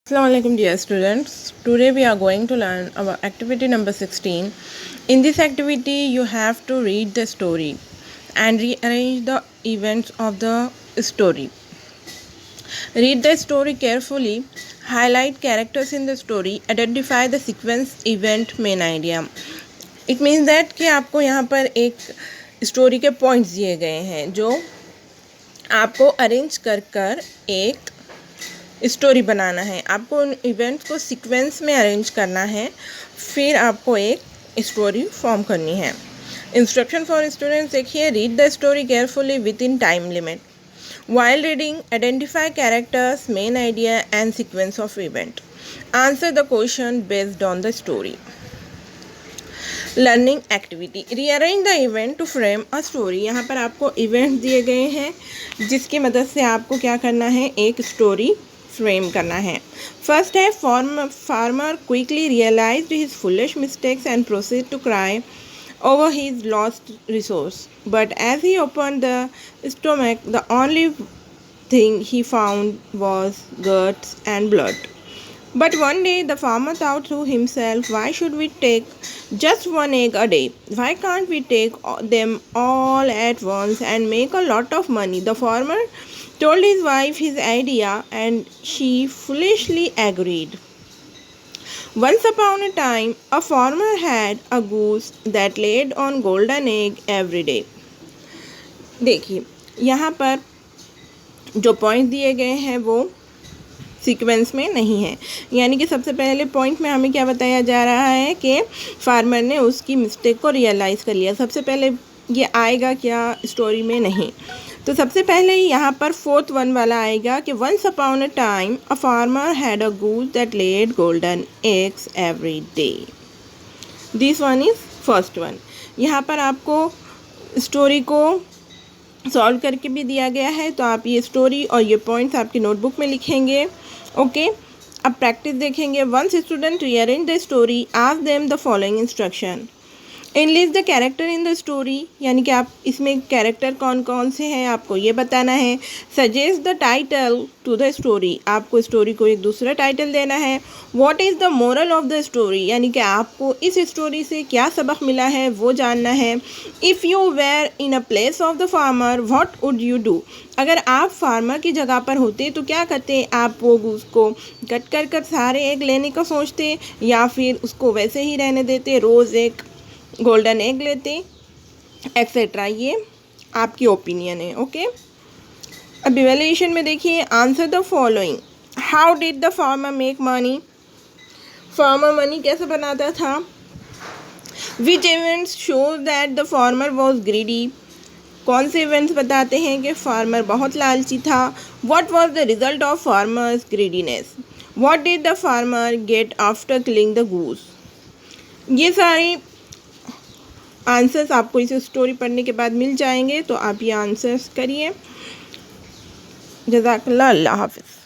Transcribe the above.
Assalamualaikum dear students. Today we are going to learn our activity number 16. In this activity you have to read the story and rearrange the events of the story. Read the story carefully, highlight characters in the story, identify the sequence, event, main idea. It means that कि आपको यहाँ पर एक story के points दिए गए हैं जो आपको अरेंज कर एक स्टोरी बनाना है। आपको उन इवेंट्स को सीक्वेंस में अरेंज करना है, फिर आपको एक स्टोरी फॉर्म करनी है। इंस्ट्रक्शन फॉर स्टूडेंट्स देखिए, read the story carefully with in time limit. While reading, identify characters, main idea and sequence of event. Answer the question based on the story. Learning activity, rearrange the event to frame a story. यहाँ पर आपको event दिए गए हैं जिसकी मदद से आपको क्या करना है, एक स्टोरी फ्रेम करना है। फर्स्ट है, farmer quickly realised his foolish mistakes and proceed to cry over his lost resource, but as he opened the stomach, the only thing he found was guts and blood. But one day the farmer thought to himself, why should we take just one egg a day? Why can't we take them all at once and make a lot of money? The farmer told his wife his idea and she foolishly agreed. Once upon a time, a farmer had a goose that laid on golden egg every day. देखिए, यहाँ पर जो point दिए गए हैं वो sequence में नहीं है। यानी कि सबसे पहले पॉइंट में हमें क्या बताया जा रहा है कि फार्मर ने उसकी मिस्टेक को रियलाइज़ कर लिया। सबसे पहले ये आएगा क्या स्टोरी में, नहीं। तो सबसे पहले यहाँ पर फोर्थ वन वाला आएगा कि once upon a time a farmer had a goose that laid golden eggs every day. This one is first one. यहाँ पर आपको स्टोरी को सॉल्व करके भी दिया गया है, तो आप ये स्टोरी और ये पॉइंट्स आपकी नोटबुक में लिखेंगे। ओके, अब प्रैक्टिस देखेंगे। Once student rearrange the story, ask them the following instruction. Enlist the character in the story, यानी कि आप इसमें कैरेक्टर कौन कौन से हैं आपको ये बताना है। Suggest the title to the story, आपको स्टोरी को एक दूसरा टाइटल देना है। What is the moral of the story, यानी कि आपको इस स्टोरी से क्या सबक मिला है वो जानना है। If you were in a place of the farmer what would you do, अगर आप फार्मर की जगह पर होते तो क्या करते, आप वो उसको कट कर सारे एग लेने का सोचते या फिर उसको वैसे ही रहने देते, रोज़ एक गोल्डन एग लेते, एक्सेट्रा। ये आपकी ओपिनियन है। ओके, अब इवैल्यूएशन में देखिए, answer the following. How did the farmer make money, farmer money कैसे बनाता था। Which events show that the farmer was greedy, कौन से इवेंट्स बताते हैं कि फार्मर बहुत लालची था। What was the result of farmers greediness, what did the farmer get after killing the goose. ये सारे आंसर्स आपको इस स्टोरी पढ़ने के बाद मिल जाएंगे, तो आप ये आंसर्स करिए। जज़ाकल्लाह, अल्लाह हाफ़िज़।